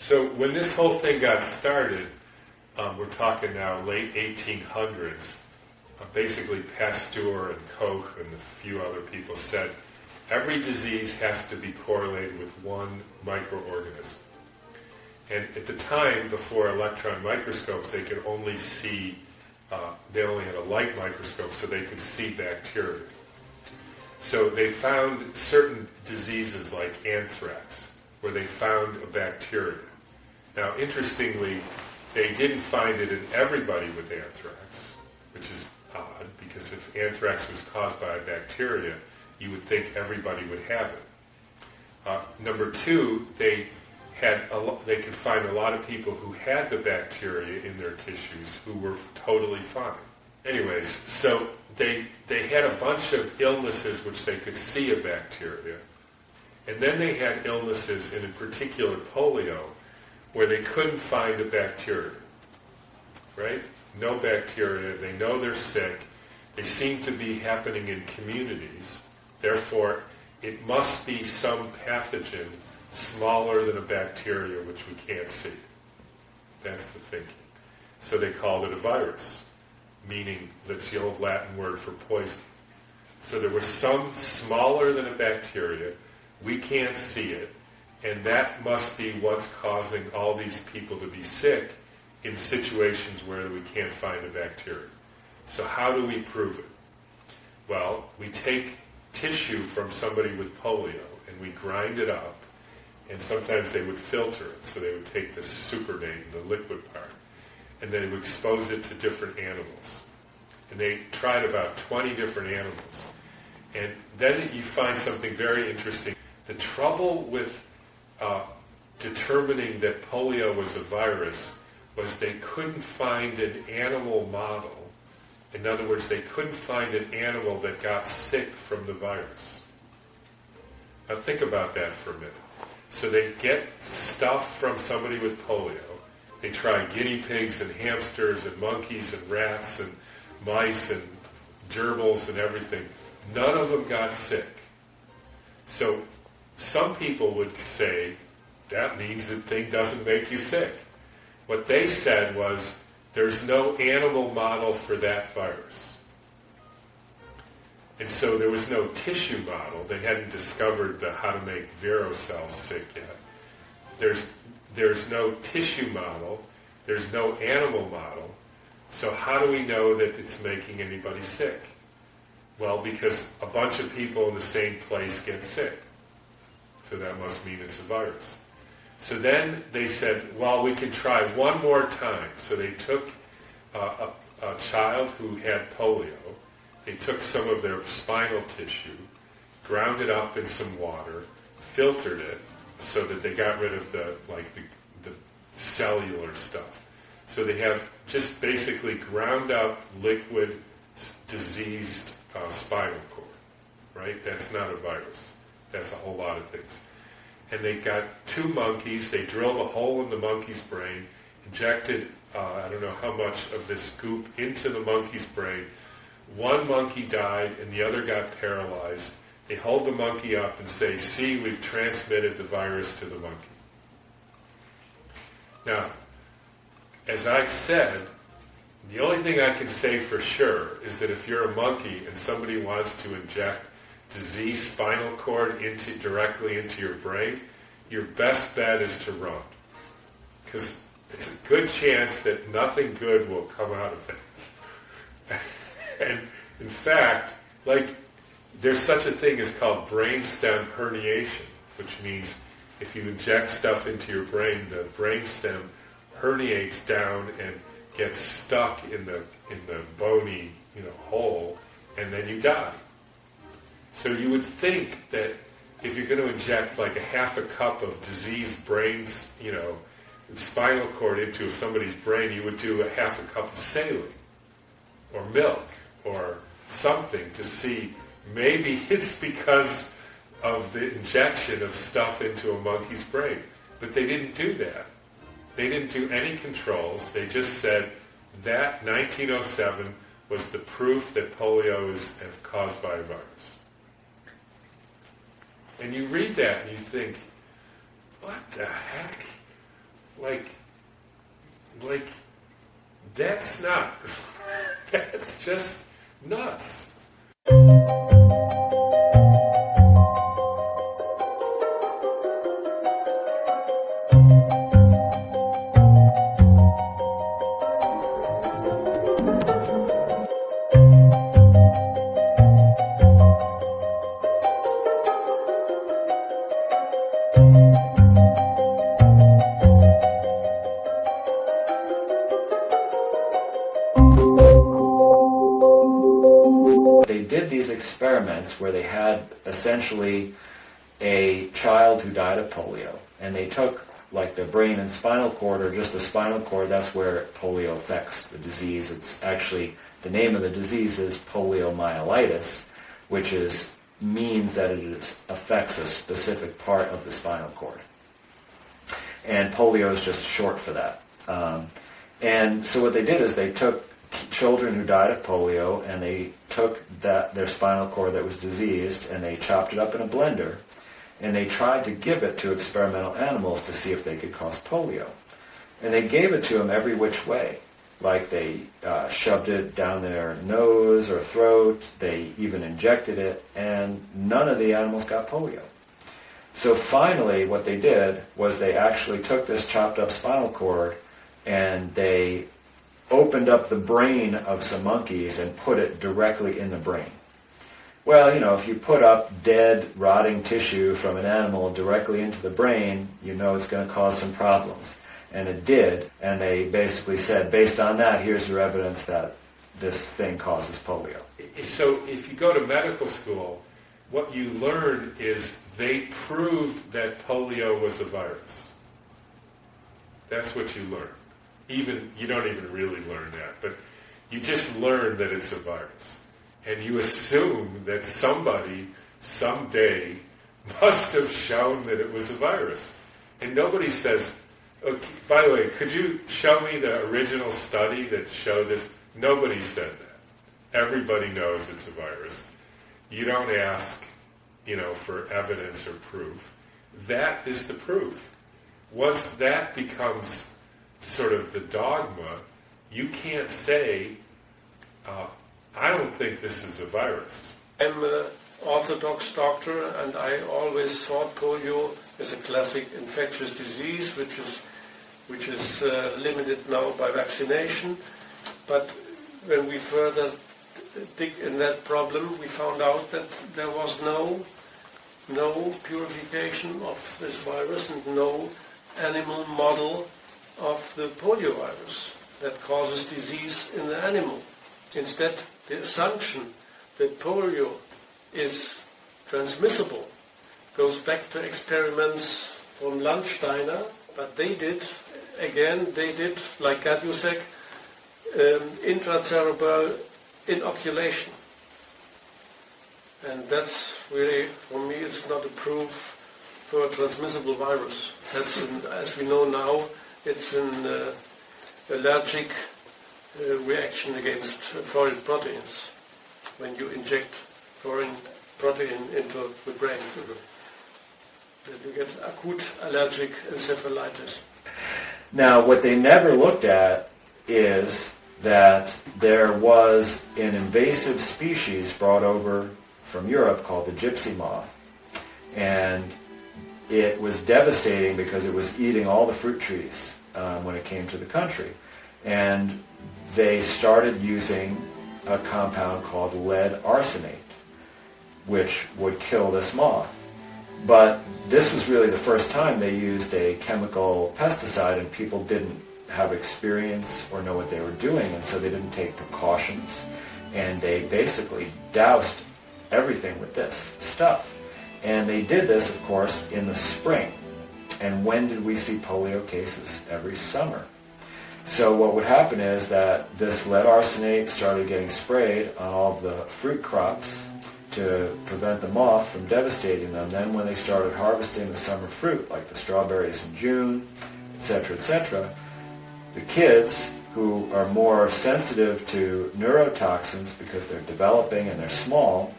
So when this whole thing got started, we're talking now late 1800s, basically Pasteur and Koch and a few other people said every disease has to be correlated with one microorganism. And at the time, before electron microscopes, they could only see, they only had a light microscope, so they could see bacteria. So they found certain diseases like anthrax, where they found a bacteria. Now, interestingly, they didn't find it in everybody with anthrax, which is odd, because if anthrax was caused by a bacteria, you would think everybody would have it. Number two, they could find a lot of people who had the bacteria in their tissues who were totally fine. Anyways, so they had a bunch of illnesses which they could see a bacteria, and then they had illnesses, and in particular polio, where they couldn't find a bacteria, right? No bacteria, they know they're sick, they seem to be happening in communities, therefore it must be some pathogen smaller than a bacteria which we can't see. That's the thinking. So they called it a virus, meaning that's the old Latin word for poison. So there was some smaller than a bacteria, we can't see it, and that must be what's causing all these people to be sick in situations where we can't find a bacteria. So how do we prove it? Well, we take tissue from somebody with polio and we grind it up, and sometimes they would filter it, so they would take the supernate, the liquid part, and then they would expose it to different animals. And they tried about 20 different animals. And then you find something very interesting. The trouble with determining that polio was a virus was they couldn't find an animal model. In other words, they couldn't find an animal that got sick from the virus. Now think about that for a minute. So they get stuff from somebody with polio. They try guinea pigs and hamsters and monkeys and rats and mice and gerbils and everything. None of them got sick. So some people would say, that means the thing doesn't make you sick. What they said was, there's no animal model for that virus. And so there was no tissue model. They hadn't discovered how to make Vero cells sick yet. There's no tissue model. There's no animal model. So how do we know that it's making anybody sick? Well, because a bunch of people in the same place get sick. So that must mean it's a virus. So then they said, well, we can try one more time. So they took a child who had polio. They took some of their spinal tissue, ground it up in some water, filtered it so that they got rid of the cellular stuff. So they have just basically ground up liquid diseased spinal cord, right? That's not a virus. That's a whole lot of things. And they got two monkeys, they drilled a hole in the monkey's brain, injected, I don't know how much of this goop into the monkey's brain. One monkey died and the other got paralyzed. They hold the monkey up and say, see, we've transmitted the virus to the monkey. Now, as I've said, the only thing I can say for sure is that if you're a monkey and somebody wants to inject diseased spinal cord directly into your brain, your best bet is to run. Because it's a good chance that nothing good will come out of it. And in fact, there's such a thing as called brainstem herniation, which means if you inject stuff into your brain, the brainstem herniates down and gets stuck in the bony hole, and then you die. So you would think that if you're going to inject like a half a cup of diseased brains, spinal cord into somebody's brain, you would do a half a cup of saline or milk or something to see maybe it's because of the injection of stuff into a monkey's brain. But they didn't do that. They didn't do any controls. They just said that 1907 was the proof that polio is caused by a virus. And you read that and you think, what the heck? like, that's not, that's just nuts. They did these experiments where they had essentially a child who died of polio, and they took like the brain and spinal cord, or just the spinal cord. That's where polio affects the disease. It's actually, the name of the disease is poliomyelitis, which means that it affects a specific part of the spinal cord. And polio is just short for that. And so what they did is they took children who died of polio, and they took their spinal cord that was diseased, and they chopped it up in a blender, and they tried to give it to experimental animals to see if they could cause polio. And they gave it to them every which way. Like they shoved it down their nose or throat, they even injected it, and none of the animals got polio. So finally what they did was they actually took this chopped up spinal cord and they opened up the brain of some monkeys and put it directly in the brain. Well, if you put up dead, rotting tissue from an animal directly into the brain, it's going to cause some problems. And it did, and they basically said, based on that, here's your evidence that this thing causes polio. So if you go to medical school, what you learn is they proved that polio was a virus. That's what you learn. You don't even really learn that, but you just learn that it's a virus. And you assume that somebody, someday, must have shown that it was a virus. And nobody says, okay, by the way, could you show me the original study that showed this? Nobody said that. Everybody knows it's a virus. You don't ask, for evidence or proof. That is the proof. Once that becomes sort of the dogma, you can't say, I don't think this is a virus. I'm an Orthodox doctor, and I always thought polio is a classic infectious disease, which is limited now by vaccination. But when we further dig in that problem, we found out that there was no purification of this virus and no animal model of the polio virus that causes disease in the animal. Instead, the assumption that polio is transmissible goes back to experiments from Landsteiner, but they did, like Gadusek, intracerebral inoculation. And that's really, for me, it's not a proof for a transmissible virus. That's, as we know now, it's an allergic reaction against foreign proteins when you inject foreign protein into the brain. Then you get acute allergic encephalitis. Now, what they never looked at is that there was an invasive species brought over from Europe called the gypsy moth, and it was devastating because it was eating all the fruit trees when it came to the country. And they started using a compound called lead arsenate, which would kill this moth. But this was really the first time they used a chemical pesticide, and people didn't have experience or know what they were doing, and so they didn't take precautions, and they basically doused everything with this stuff. And they did this, of course, in the spring. And when did we see polio cases? Every summer. So what would happen is that this lead arsenate started getting sprayed on all of the fruit crops to prevent the moth from devastating them. Then when they started harvesting the summer fruit, like the strawberries in June, etc., the kids who are more sensitive to neurotoxins because they're developing and they're small,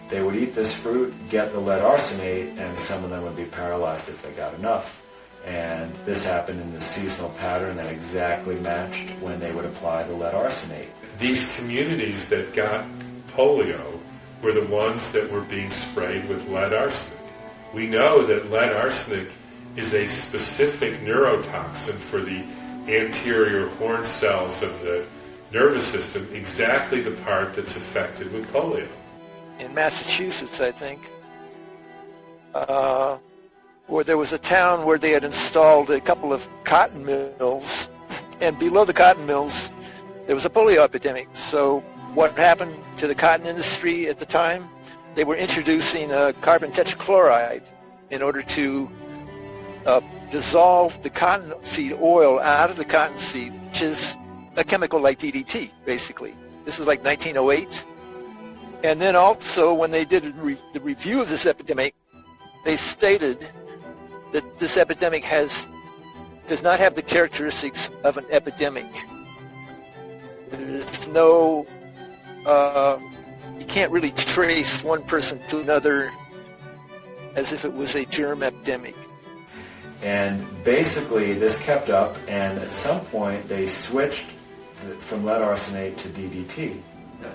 they would eat this fruit, get the lead arsenate, and some of them would be paralyzed if they got enough. And this happened in the seasonal pattern that exactly matched when they would apply the lead arsenate. These communities that got polio were the ones that were being sprayed with lead arsenic. We know that lead arsenic is a specific neurotoxin for the anterior horn cells of the nervous system, exactly the part that's affected with polio. In Massachusetts, I think, where there was a town where they had installed a couple of cotton mills, and below the cotton mills there was a polio epidemic. So what happened to the cotton industry at the time? They were introducing carbon tetrachloride in order to dissolve the cottonseed oil out of the cottonseed, which is a chemical like DDT, basically. This is like 1908. And then also, when they did the review of this epidemic, they stated that this epidemic does not have the characteristics of an epidemic. There's no, you can't really trace one person to another as if it was a germ epidemic. And basically this kept up, and at some point they switched from lead arsenate to DDT.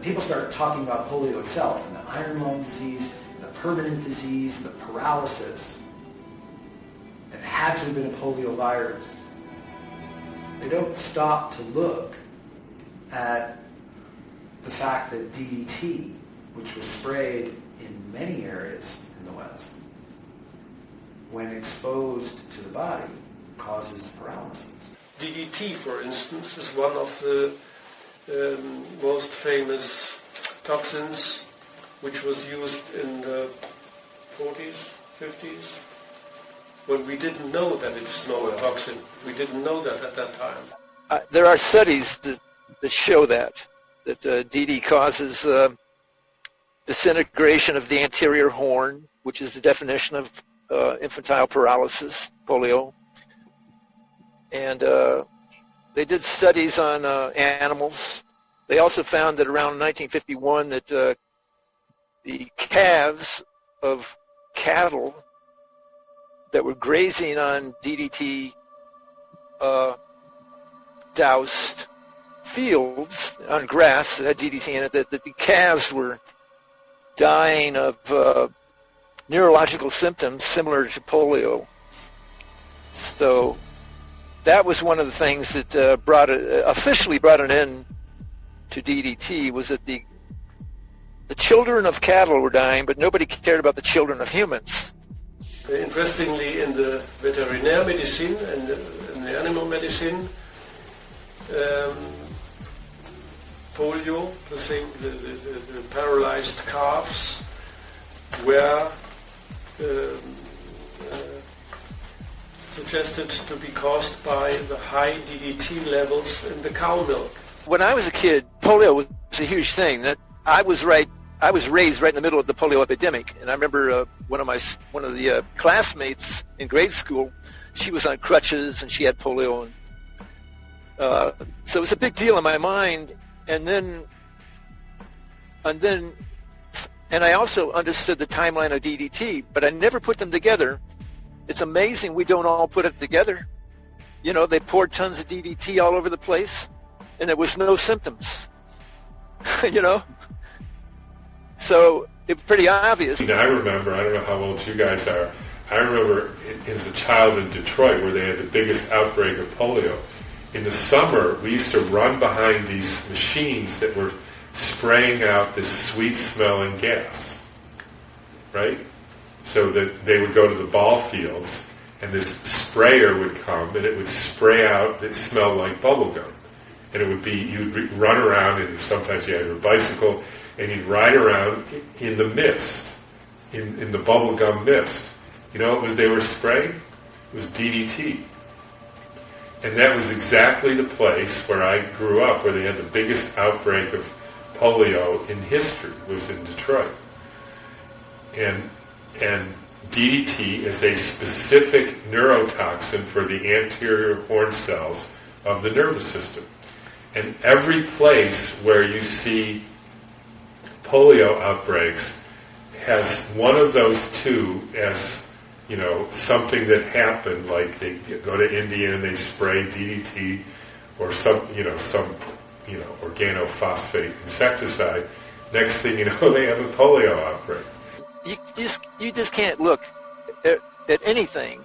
People started talking about polio itself, and the iron lung disease, the permanent disease, the paralysis. It had to have been a polio virus. They don't stop to look at the fact that DDT, which was sprayed in many areas in the West, when exposed to the body, causes paralysis. DDT, for instance, is one of the most famous toxins which was used in the 40s, 50s, when we didn't know that it's not a toxin. We didn't know that at that time. There are studies that show that DD causes disintegration of the anterior horn, which is the definition of infantile paralysis, polio. And they did studies on animals. They also found that around 1951 that the calves of cattle that were grazing on DDT doused fields on grass that had DDT in it, that the calves were dying of neurological symptoms similar to polio. So that was one of the things that officially brought an end to DDT, was that the children of cattle were dying, but nobody cared about the children of humans. Interestingly, in the veterinary medicine and in the animal medicine, polio, the paralyzed calves, were suggested to be caused by the high DDT levels in the cow milk. When I was a kid, polio was a huge thing. That I was raised right in the middle of the polio epidemic, and I remember one of the classmates in grade school. She was on crutches and she had polio, and so it was a big deal in my mind. And I also understood the timeline of DDT, but I never put them together. It's amazing we don't all put it together. You know, they poured tons of DDT all over the place, and there was no symptoms. You know? So it's pretty obvious. I remember, I don't know how old you guys are, I remember as a child in Detroit where they had the biggest outbreak of polio. In the summer, we used to run behind these machines that were spraying out this sweet-smelling gas, right? So that they would go to the ball fields, and this sprayer would come, and it would spray out that smelled like bubble gum. And it would be, you'd run around, and sometimes you had your bicycle, and you'd ride around in the mist, in the bubble gum mist. You know what they were spraying? It was DDT. And that was exactly the place where I grew up, where they had the biggest outbreak of polio in history, was in Detroit. And DDT is a specific neurotoxin for the anterior horn cells of the nervous system. And every place where you see polio outbreaks has one of those two as something that happened, like they go to India and they spray DDT or some organophosphate insecticide. Next thing you know, they have a polio outbreak. You just can't look at anything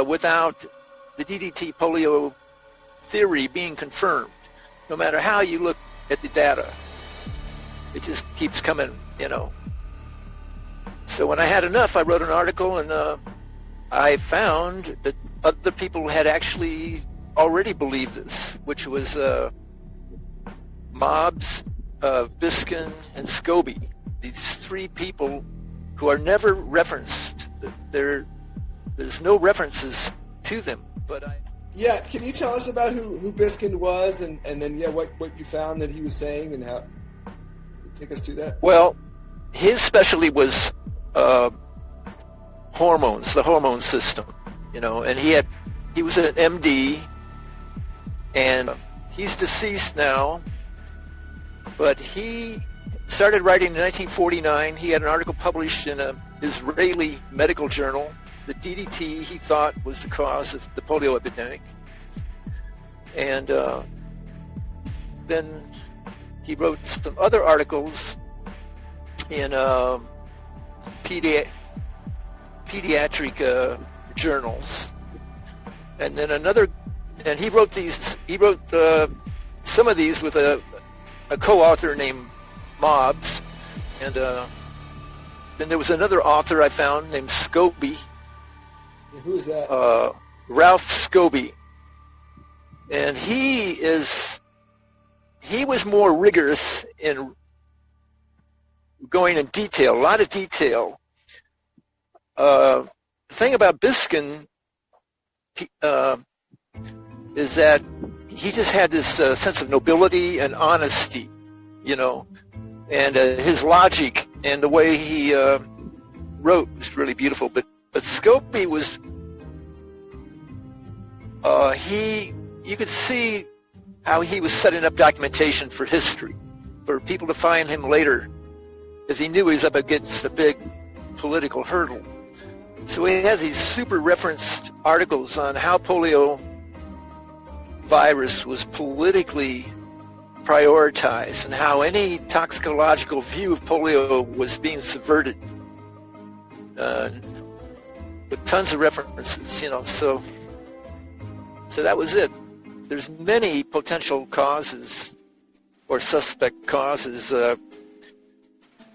without the DDT polio theory being confirmed. No matter how you look at the data, it just keeps coming, So when I had enough, I wrote an article, and I found that other people had actually already believed this, which was Mobbs, Biskin, and Scobie. These three people who are never referenced. There's no references to them. But Yeah, can you tell us about who Biskin was, and then what you found that he was saying, and how? Take us through that. Well, his specialty was hormones, the hormone system, and he was an MD, and he's deceased now, but he started writing in 1949. He had an article published in an Israeli medical journal. The DDT, he thought, was the cause of the polio epidemic. And then he wrote some other articles in pediatric journals. And then and he wrote some of these with a co-author named Mobbs. And then there was another author I found named Scobie. Who is that? Ralph Scobie. And he was more rigorous in going in detail, a lot of detail. The thing about Biskin is that he just had this sense of nobility and honesty, and his logic and the way he wrote was really beautiful. But Scobie was, you could see how he was setting up documentation for history, for people to find him later, because he knew he was up against a big political hurdle. So he had these super referenced articles on how polio virus was politically prioritized and how any toxicological view of polio was being subverted, with tons of references, so that was it. There's many potential causes or suspect causes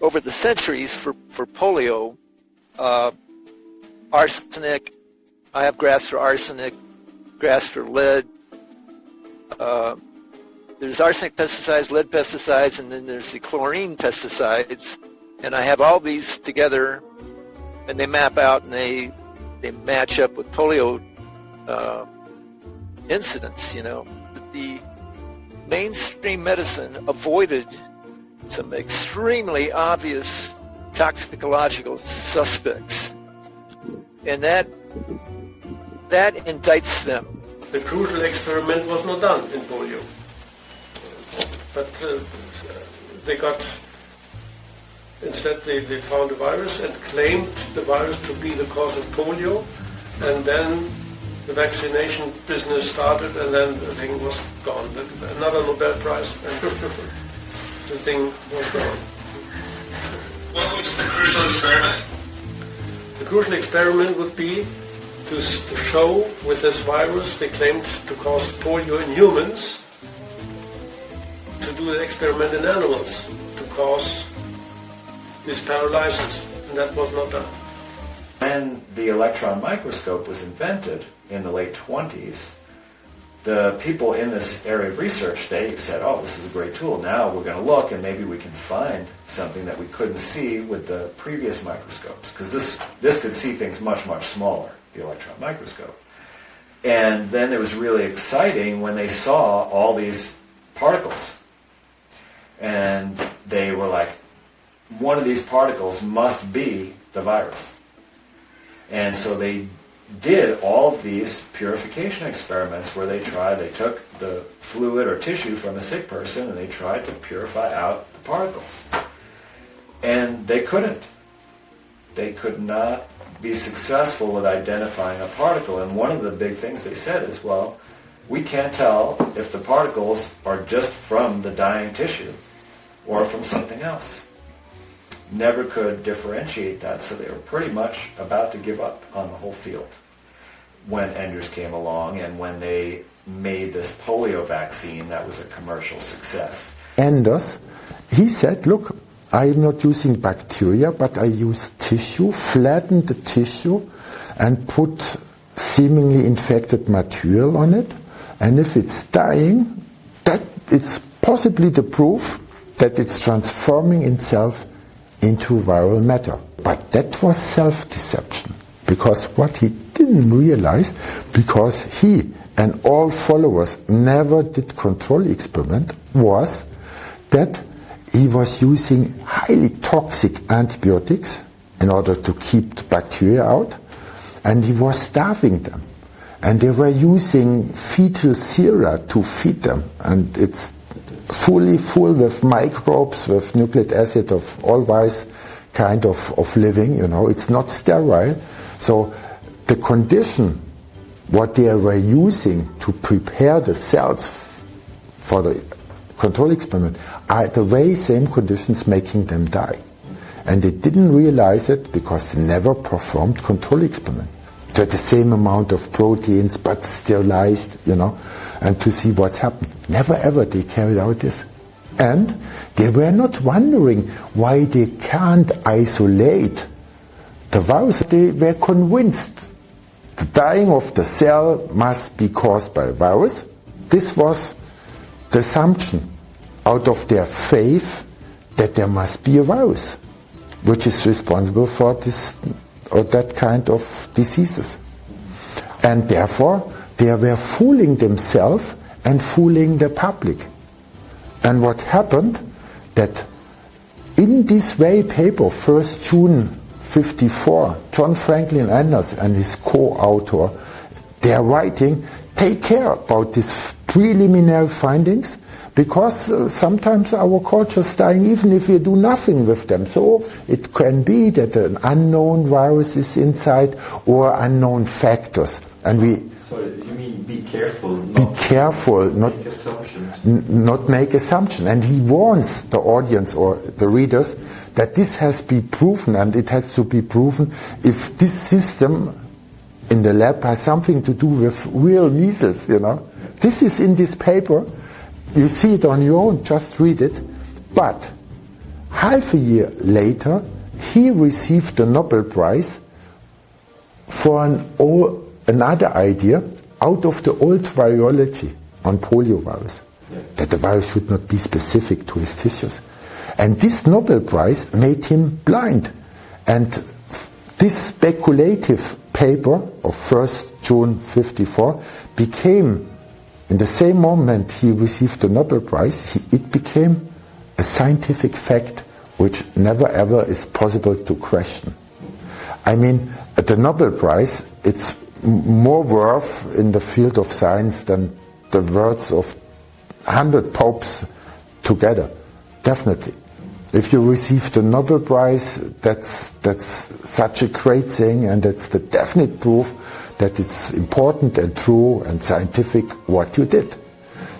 over the centuries for polio. Arsenic, I have graphs for arsenic, graphs for lead. There's arsenic pesticides, lead pesticides, and then there's the chlorine pesticides. And I have all these together, and they map out and they match up with polio incidents, But the mainstream medicine avoided some extremely obvious toxicological suspects, and that indicts them. The crucial experiment was not done in polio, but instead they found the virus and claimed the virus to be the cause of polio, and then the vaccination business started, and then the thing was gone. Another Nobel Prize, and the thing was gone. What would be the crucial experiment? The crucial experiment would be to show with this virus they claimed to cause polio in humans, to do the experiment in animals to cause this paralysis, and that was not done. When the electron microscope was invented in the late 20s, the people in this area of research, they said, oh, this is a great tool. Now we're going to look and maybe we can find something that we couldn't see with the previous microscopes, because this could see things much, much smaller, the electron microscope. And then it was really exciting when they saw all these particles. And they were like, one of these particles must be the virus. And so they did all of these purification experiments where they took the fluid or tissue from a sick person and they tried to purify out the particles. And they couldn't. They could not be successful with identifying a particle. And one of the big things they said is, well, we can't tell if the particles are just from the dying tissue or from something else. Never could differentiate that, so they were pretty much about to give up on the whole field when Enders came along and when they made this polio vaccine that was a commercial success. Enders, he said, look, I'm not using bacteria, but I use tissue, flatten the tissue and put seemingly infected material on it, and if it's dying, that it's possibly the proof that it's transforming itself into viral matter. But that was self-deception, because what he didn't realize, because he and all followers never did control experiment, was that he was using highly toxic antibiotics in order to keep the bacteria out, and he was starving them. And they were using fetal sera to feed them, and it's fully full with microbes, with nucleic acid of always kind of living, it's not sterile. So the condition, what they were using to prepare the cells for the control experiment, are the very same conditions making them die. And they didn't realize it because they never performed control experiment. To the same amount of proteins but sterilized, and to see what's happened. Never ever they carried out this. And they were not wondering why they can't isolate the virus. They were convinced the dying of the cell must be caused by a virus. This was the assumption out of their faith that there must be a virus which is responsible for this or that kind of diseases. And therefore, they were fooling themselves and fooling the public. And what happened, that in this very paper, 1st June 54, John Franklin Enders and his co-author, they are writing, take care about these preliminary findings, because sometimes our culture is dying even if we do nothing with them. So it can be that an unknown virus is inside or unknown factors. And we... Sorry, you mean be careful, not make assumptions. Not make assumptions. And he warns the audience or the readers that this has to be proven, and it has to be proven if this system in the lab has something to do with real measles, This is in this paper. You see it on your own, just read it. But half a year later, he received the Nobel Prize for another idea out of the old virology on poliovirus, that the virus should not be specific to his tissues. And this Nobel Prize made him blind. And this speculative paper of 1st June 54 became, in the same moment he received the Nobel Prize, it became a scientific fact which never ever is possible to question. I mean, at the Nobel Prize, it's more worth in the field of science than the words of 100 popes together. Definitely. If you receive the Nobel Prize, that's such a great thing, and that's the definite proof that it's important and true and scientific what you did.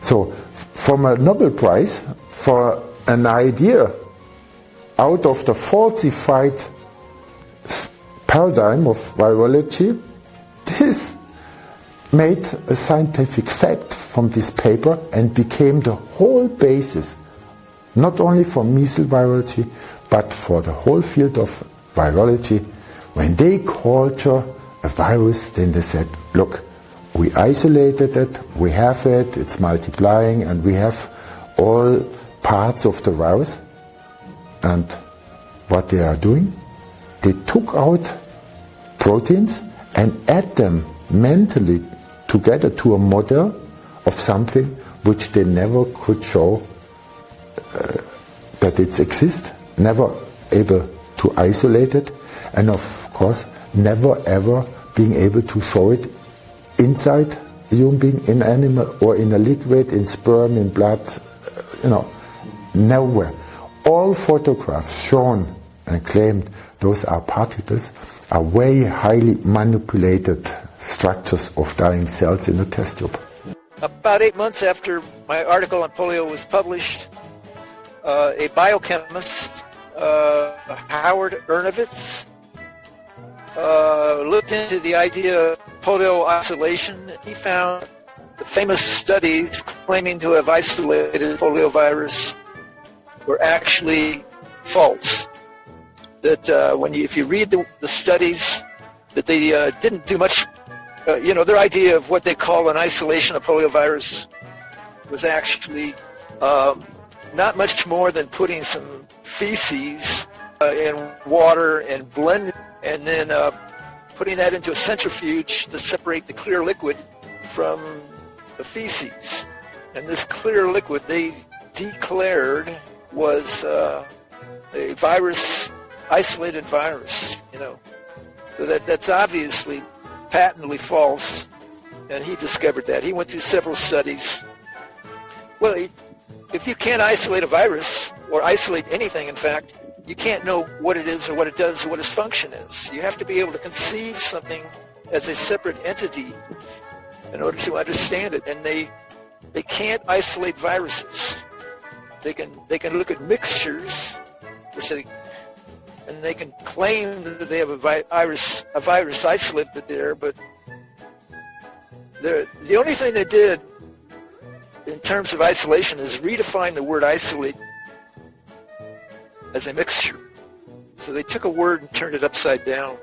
So from a Nobel Prize for an idea out of the falsified paradigm of virology, this made a scientific fact from this paper and became the whole basis, not only for measles virology, but for the whole field of virology. When they culture a virus, then they said, look, we isolated it, we have it, it's multiplying, and we have all parts of the virus. And what they are doing, they took out proteins and add them mentally together to a model of something which they never could show that it exists, never able to isolate it, and of course never ever being able to show it inside a human being, in animal, or in a liquid, in sperm, in blood, nowhere. All photographs shown and claimed those are particles are very highly manipulated structures of dying cells in the test tube. About 8 months after my article on polio was published, a biochemist, Howard Ernovitz, looked into the idea of polio isolation. He found the famous studies claiming to have isolated poliovirus were actually false. That if you read the studies, that they didn't do much. Their idea of what they call an isolation of poliovirus was actually not much more than putting some feces in water and blending, and then putting that into a centrifuge to separate the clear liquid from the feces. And this clear liquid they declared was a virus, isolated virus, So that's obviously patently false, and he discovered that. He went through several studies. Well, if you can't isolate a virus, or isolate anything, in fact, you can't know what it is or what it does or what its function is. You have to be able to conceive something as a separate entity in order to understand it. And they can't isolate viruses. They can look at mixtures, and they can claim that they have a virus isolated there, but the only thing they did in terms of isolation is redefine the word isolate as a mixture. So they took a word and turned it upside down.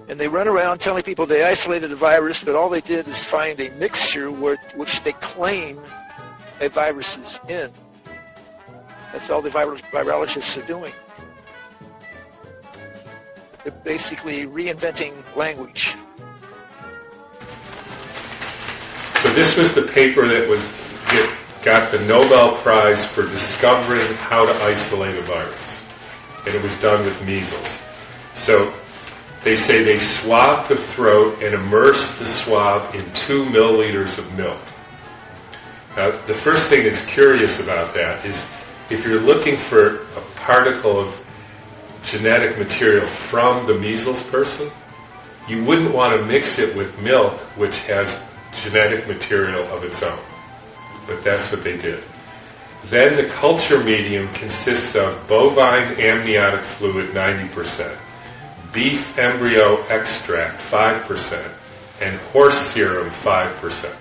And they run around telling people they isolated a virus, but all they did is find a mixture which they claim a virus is in. That's all the virologists are doing. They're basically reinventing language. So this was the paper that got the Nobel Prize for discovering how to isolate a virus. And it was done with measles. So they say they swabbed the throat and immersed the swab in 2 milliliters of milk. Now, the first thing that's curious about that is if you're looking for a particle of genetic material from the measles person, you wouldn't want to mix it with milk, which has genetic material of its own. But that's what they did. Then the culture medium consists of bovine amniotic fluid 90%, beef embryo extract 5%, and horse serum 5%.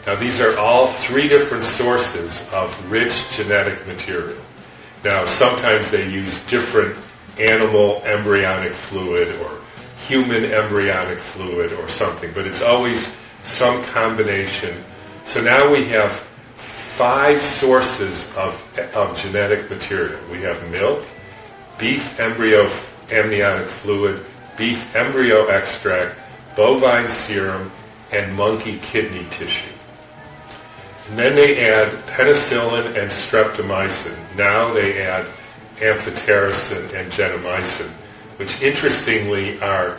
Now these are all 3 different sources of rich genetic material. Now sometimes they use different animal embryonic fluid or human embryonic fluid or something, but it's always some combination. So now we have 5 sources of genetic material. We have milk, beef embryo amniotic fluid, beef embryo extract, bovine serum, and monkey kidney tissue. And then they add penicillin and streptomycin. Now they add amphotericin and gentamicin, which interestingly are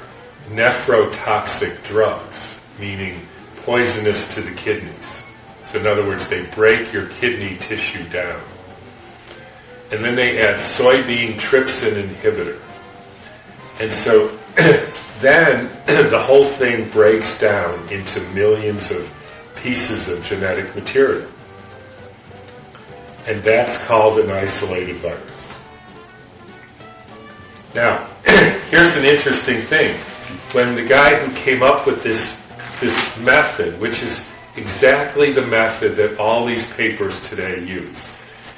nephrotoxic drugs, meaning poisonous to the kidneys. So in other words, they break your kidney tissue down. And then they add soybean trypsin inhibitor. And so then the whole thing breaks down into millions of pieces of genetic material. And that's called an isolated virus. Now, here's an interesting thing. When the guy who came up with this method, which is exactly the method that all these papers today use,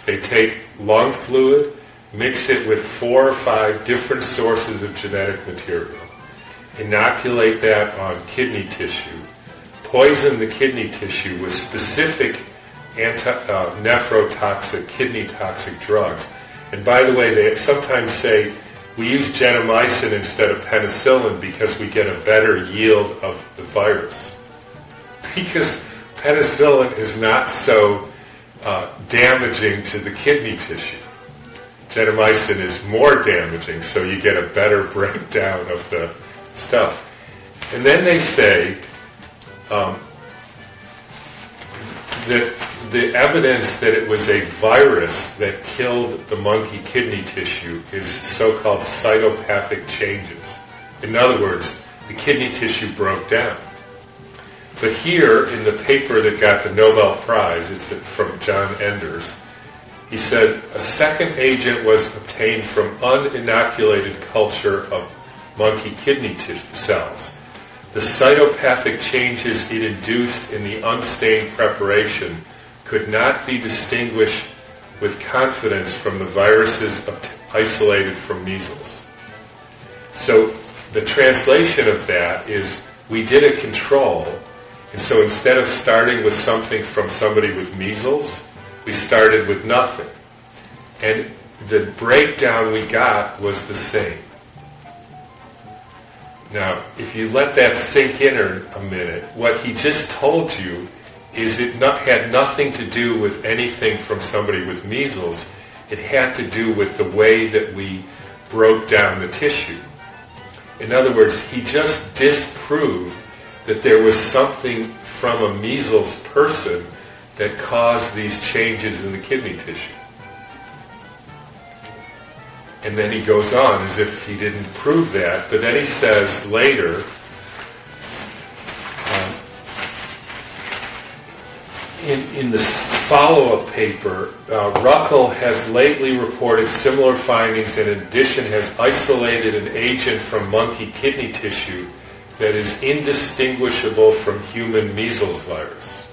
they take lung fluid, mix it with 4 or 5 different sources of genetic material, inoculate that on kidney tissue, poison the kidney tissue with specific nephrotoxic, kidney toxic drugs. And by the way, they sometimes say we use gentamicin instead of penicillin because we get a better yield of the virus. Because penicillin is not so damaging to the kidney tissue. Gentamicin is more damaging, so you get a better breakdown of the stuff. And then they say that the evidence that it was a virus that killed the monkey kidney tissue is so-called cytopathic changes. In other words, the kidney tissue broke down. But here, in the paper that got the Nobel Prize, it's from John Enders, he said a second agent was obtained from uninoculated culture of monkey kidney cells. The cytopathic changes it induced in the unstained preparation could not be distinguished with confidence from the viruses isolated from measles. So the translation of that is we did a control, and so instead of starting with something from somebody with measles, we started with nothing. And the breakdown we got was the same. Now, if you let that sink in a minute, what he just told you is it had nothing to do with anything from somebody with measles. It had to do with the way that we broke down the tissue. In other words, he just disproved that there was something from a measles person that caused these changes in the kidney tissue. And then he goes on as if he didn't prove that, but then he says later, in the follow-up paper, Ruckel has lately reported similar findings and in addition has isolated an agent from monkey kidney tissue that is indistinguishable from human measles virus.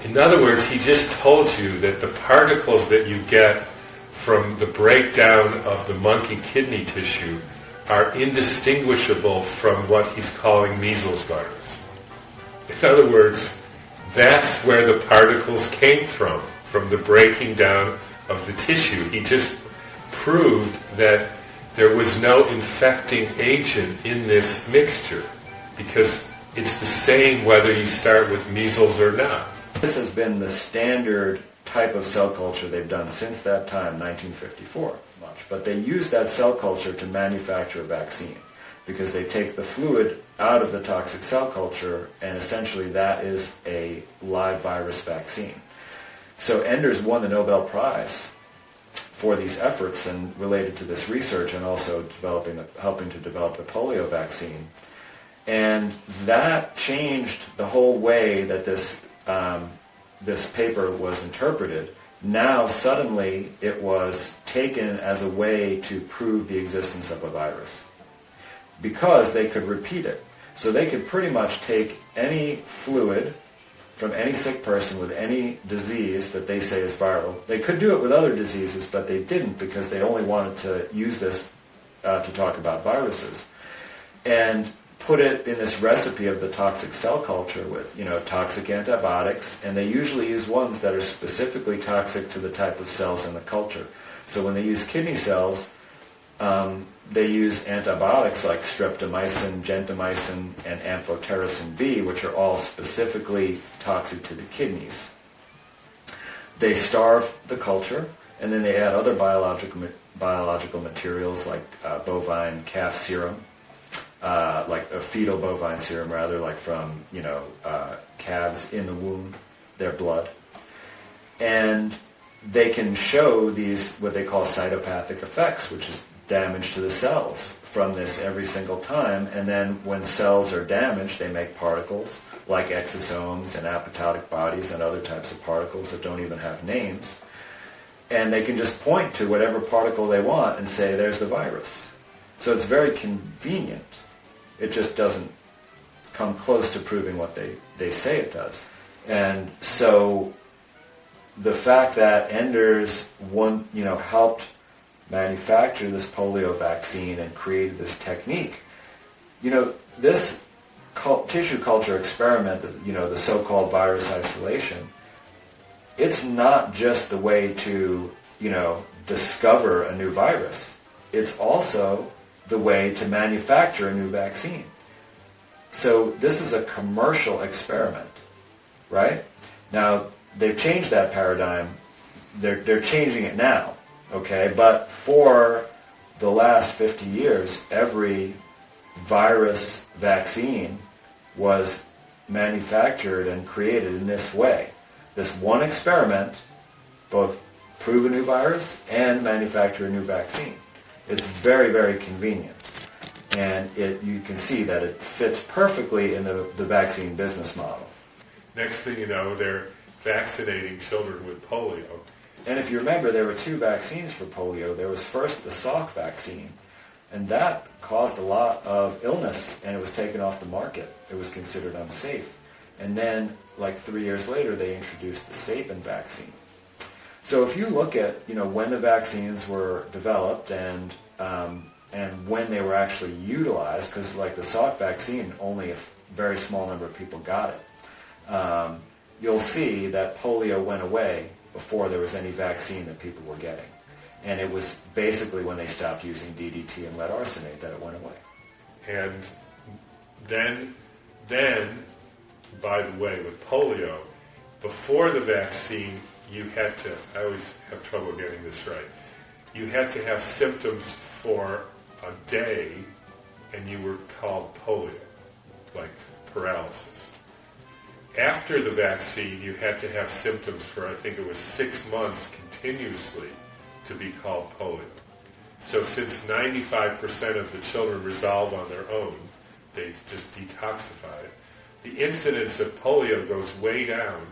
In other words, he just told you that the particles that you get from the breakdown of the monkey kidney tissue are indistinguishable from what he's calling measles virus. In other words, that's where the particles came from the breaking down of the tissue. He just proved that there was no infecting agent in this mixture because it's the same whether you start with measles or not. This has been the standard type of cell culture they've done since that time, 1954, but they use that cell culture to manufacture a vaccine because they take the fluid out of the toxic cell culture and essentially that is a live virus vaccine. So Enders won the Nobel Prize for these efforts and related to this research and also helping to develop the polio vaccine. And that changed the whole way that this paper was interpreted. Now suddenly it was taken as a way to prove the existence of a virus because they could repeat it. So they could pretty much take any fluid from any sick person with any disease that they say is viral. They could do it with other diseases, but they didn't because they only wanted to use this to talk about viruses. And put it in this recipe of the toxic cell culture with, toxic antibiotics, and they usually use ones that are specifically toxic to the type of cells in the culture. So when they use kidney cells, they use antibiotics like streptomycin, gentamicin, and amphotericin B, which are all specifically toxic to the kidneys. They starve the culture, and then they add other biological materials like bovine calf serum, like a fetal bovine serum, rather, like from calves in the womb, their blood, and they can show these what they call cytopathic effects, which is damage to the cells from this every single time. And then when cells are damaged, they make particles like exosomes and apoptotic bodies and other types of particles that don't even have names. And they can just point to whatever particle they want and say, there's the virus. So it's very convenient. It just doesn't come close to proving what they say it does. And so the fact that Enders helped manufacture this polio vaccine and created this technique, this tissue culture experiment, the so-called virus isolation, it's not just the way to, discover a new virus. It's also the way to manufacture a new vaccine. So this is a commercial experiment, right? Now, they've changed that paradigm. They're changing it now, okay? But for the last 50 years, every virus vaccine was manufactured and created in this way. this one experiment both prove a new virus and manufacture a new vaccine. It's very, very convenient. And you can see that it fits perfectly in the vaccine business model. Next thing you know, they're vaccinating children with polio. And if you remember, there were two vaccines for polio. There was first the Salk vaccine, and that caused a lot of illness, and it was taken off the market. It was considered unsafe. And then, like 3 years later, they introduced the Sabin vaccine. So if you look at, when the vaccines were developed and when they were actually utilized, because like the Salk vaccine, only a very small number of people got it, you'll see that polio went away before there was any vaccine that people were getting. And it was basically when they stopped using DDT and lead arsenate that it went away. And then, by the way, with polio, before the vaccine, you had to, I always have trouble getting this right, you had to have symptoms for a day and you were called polio, like paralysis. After the vaccine, you had to have symptoms for, I think it was 6 months continuously to be called polio. So since 95% of the children resolve on their own, they just detoxify it, the incidence of polio goes way down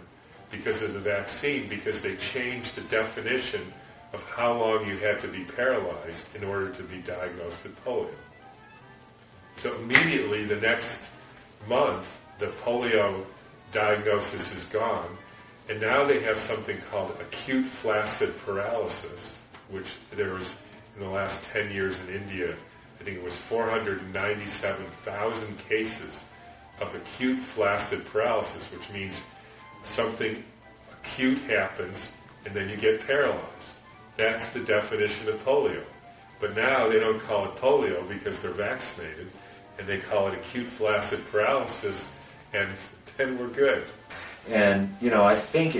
because of the vaccine, because they changed the definition of how long you had to be paralyzed in order to be diagnosed with polio. So immediately the next month, the polio diagnosis is gone, and now they have something called acute flaccid paralysis, which there was in the last 10 years in India, I think it was 497,000 cases of acute flaccid paralysis, which means something acute happens and then you get paralyzed. That's the definition of polio. But now they don't call it polio because they're vaccinated, and they call it acute flaccid paralysis, and then we're good. And, I think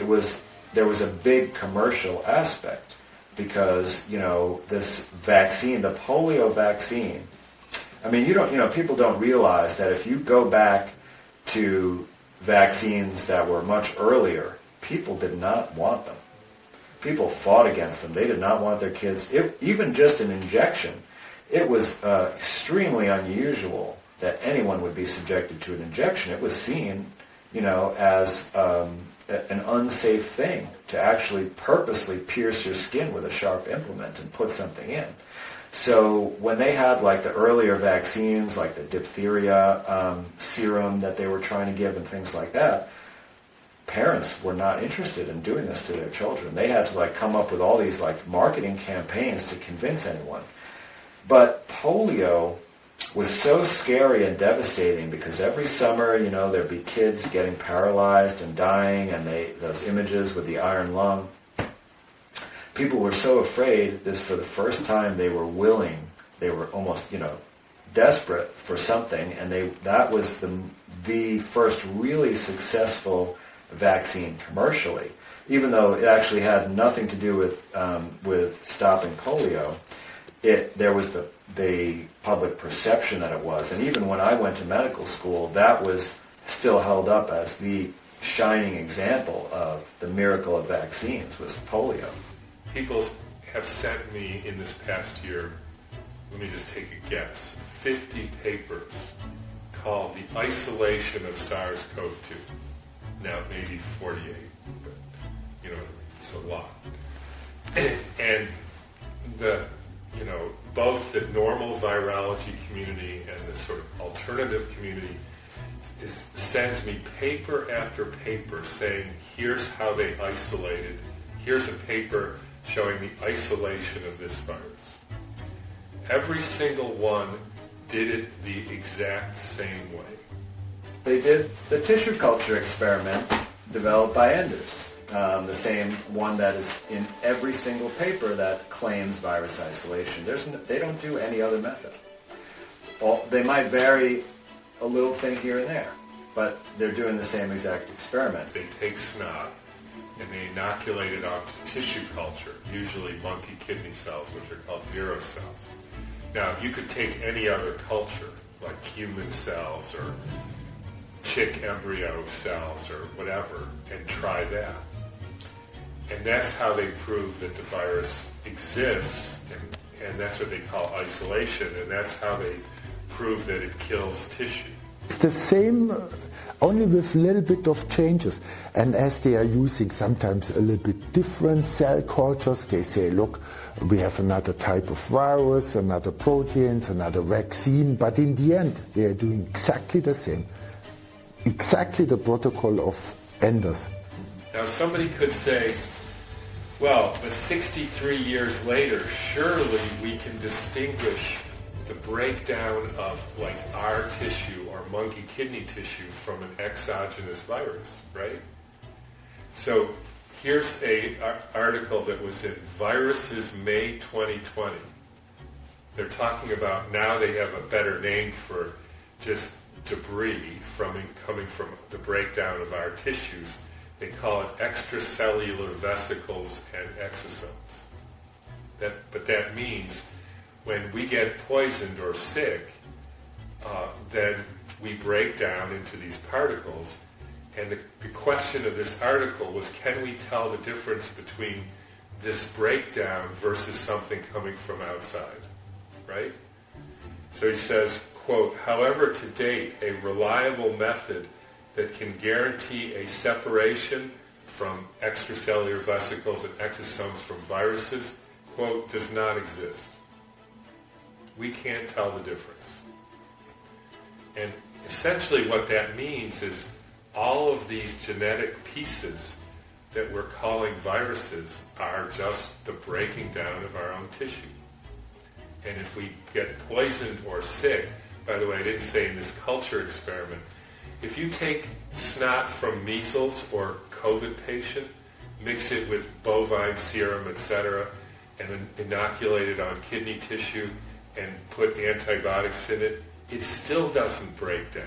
there was a big commercial aspect because, this vaccine, the polio vaccine, people don't realize that if you go back to vaccines that were much earlier, people did not want them. People fought against them. They did not want their kids, even just an injection. It was extremely unusual that anyone would be subjected to an injection. It was seen, as an unsafe thing to actually purposely pierce your skin with a sharp implement and put something in. So when they had like the earlier vaccines, like the diphtheria serum that they were trying to give and things like that, parents were not interested in doing this to their children. They had to come up with all these marketing campaigns to convince anyone. But polio was so scary and devastating because every summer, there'd be kids getting paralyzed and dying, and those images with the iron lung. People were so afraid this for the first time they were almost, desperate for something, and that was the first really successful vaccine commercially, even though it actually had nothing to do with stopping polio. There was the public perception that it was, and even when I went to medical school, that was still held up as the shining example of the miracle of vaccines was polio. People have sent me in this past year, let me just take a guess, 50 papers called The Isolation of SARS-CoV-2. Now, maybe 48, but it's a lot. And both the normal virology community and the sort of alternative community sends me paper after paper saying, here's how they isolated, here's a paper showing the isolation of this virus. Every single one did it the exact same way. They did the tissue culture experiment developed by Enders, the same one that is in every single paper that claims virus isolation. They don't do any other method. They might vary a little thing here and there, but they're doing the same exact experiment. They take snot and they inoculate it onto tissue culture, usually monkey kidney cells, which are called vero cells. Now, you could take any other culture, like human cells or chick embryo cells or whatever, and try that. And that's how they prove that the virus exists, and that's what they call isolation, and that's how they prove that it kills tissue. It's the same, only with a little bit of changes. And as they are using sometimes a little bit different cell cultures, they say, look, we have another type of virus, another proteins, another vaccine, but in the end, they are doing exactly the same. Exactly the protocol of Enders. Now somebody could say, well, but 63 years later, surely we can distinguish the breakdown of like our tissue or monkey kidney tissue from an exogenous virus, right? So here's an article that was in Viruses May 2020. They're talking about now they have a better name for just debris coming from the breakdown of our tissues. They call it extracellular vesicles and exosomes. But that means when we get poisoned or sick, then we break down into these particles. And the question of this article was, can we tell the difference between this breakdown versus something coming from outside, right? So he says, quote, however, to date, a reliable method that can guarantee a separation from extracellular vesicles and exosomes from viruses, quote, does not exist. We can't tell the difference. And essentially what that means is all of these genetic pieces that we're calling viruses are just the breaking down of our own tissue. And if we get poisoned or sick, by the way, I didn't say in this culture experiment, if you take snot from measles or COVID patient, mix it with bovine serum, etc., and then inoculate it on kidney tissue and put antibiotics in it, it still doesn't break down.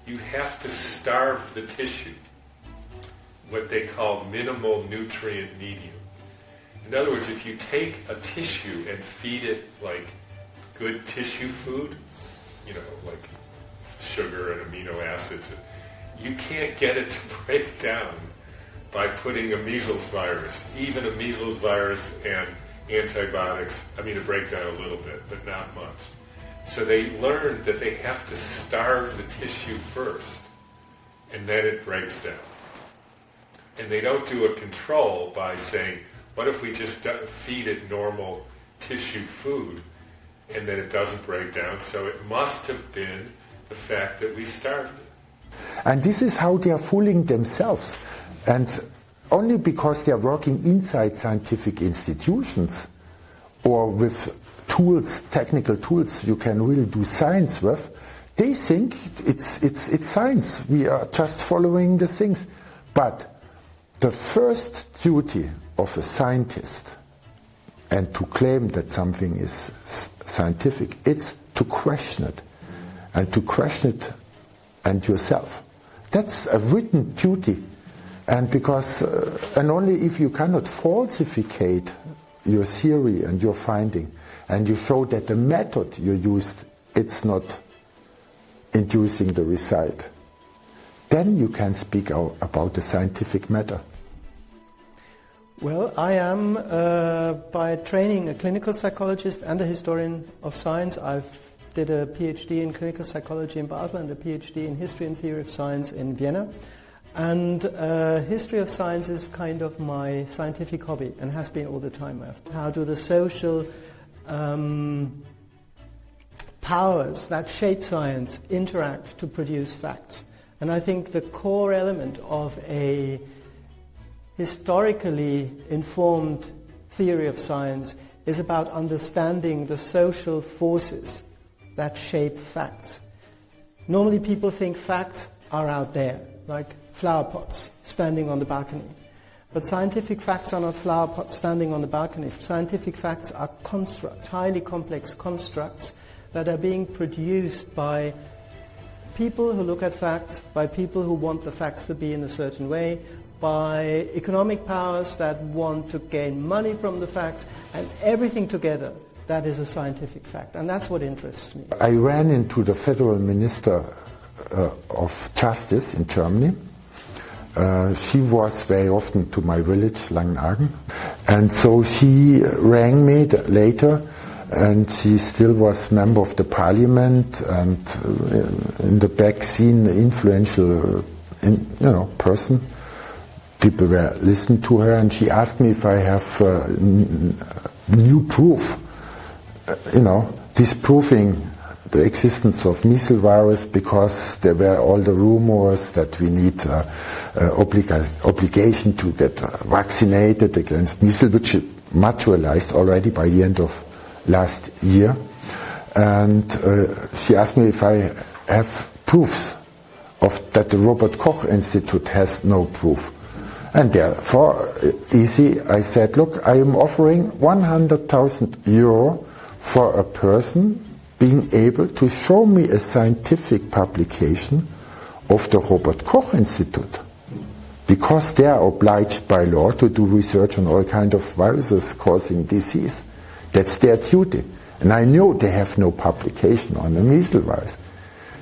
You have to starve the tissue, what they call minimal nutrient medium. In other words, if you take a tissue and feed it like good tissue food, like sugar and amino acids, you can't get it to break down by putting a measles virus, even a measles virus and antibiotics, to break down a little bit, but not much. So they learned that they have to starve the tissue first, and then it breaks down. And they don't do a control by saying, what if we just feed it normal tissue food, and then it doesn't break down? So it must have been the fact that we starved it. And this is how they are fooling themselves. And only because they are working inside scientific institutions or with tools, technical tools you can really do science with, they think it's science. We are just following the things. But the first duty of a scientist, and to claim that something is scientific, it's to question it. And to question it and yourself. That's a written duty. And because, and only if you cannot falsificate your theory and your finding, and you show that the method you used, it's not inducing the result, then you can speak about the scientific matter. Well, I am by training a clinical psychologist and a historian of science. I've did a PhD in clinical psychology in Basel and a PhD in history and theory of science in Vienna. And history of science is kind of my scientific hobby and has been all the time. How do the social powers that shape science interact to produce facts? And I think the core element of a historically informed theory of science is about understanding the social forces that shape facts. Normally people think facts are out there, like flower pots standing on the balcony. But scientific facts are not flower pots standing on the balcony. Scientific facts are constructs, highly complex constructs that are being produced by people who look at facts, by people who want the facts to be in a certain way, by economic powers that want to gain money from the facts, and everything together. That is a scientific fact, and that's what interests me. I ran into the Federal Minister of Justice in Germany, She was very often to my village, Langenhagen, and so she rang me later, and she still was member of the parliament and in the back scene, influential, person. People were listening to her, and she asked me if I have new proof, disproving the existence of measles virus, because there were all the rumors that we need obligation to get vaccinated against measles, which materialized already by the end of last year. And she asked me if I have proofs of that the Robert Koch Institute has no proof. And therefore, easy, I said, look, I am offering 100,000 euro for a person being able to show me a scientific publication of the Robert Koch Institute, because they are obliged by law to do research on all kinds of viruses causing disease. That's their duty. And I know they have no publication on the measles virus.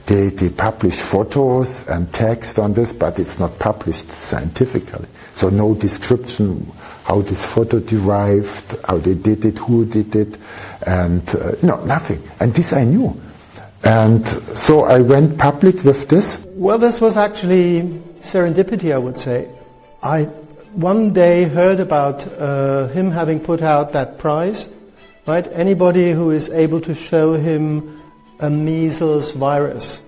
They publish photos and text on this, but it's not published scientifically. So no description how this photo derived, how they did it, who did it, and nothing. And this I knew. And so I went public with this. Well, this was actually serendipity, I would say. I one day heard about him having put out that prize, right? Anybody who is able to show him a measles virus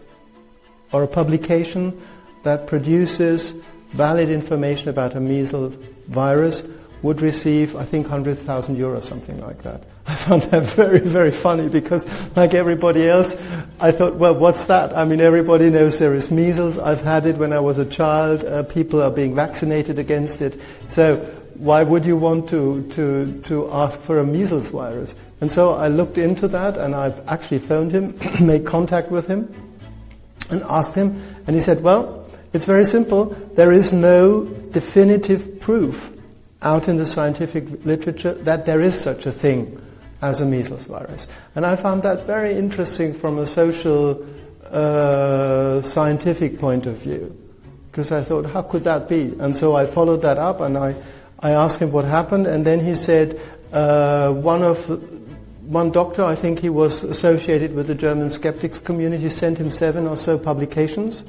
or a publication that produces valid information about a measles virus would receive, I think, 100,000 euros, something like that. I found that very, very funny because, like everybody else, I thought, well, what's that? I mean, everybody knows there is measles. I've had it when I was a child. People are being vaccinated against it. So why would you want to ask for a measles virus? And so I looked into that, and I've actually phoned him, made contact with him, and asked him. And he said, well, it's very simple. There is no definitive proof out in the scientific literature that there is such a thing as a measles virus. And I found that very interesting from a social, scientific point of view, because I thought, how could that be? And so I followed that up, and I asked him what happened, and then he said one doctor, I think he was associated with the German skeptics community, sent him 7 or so publications,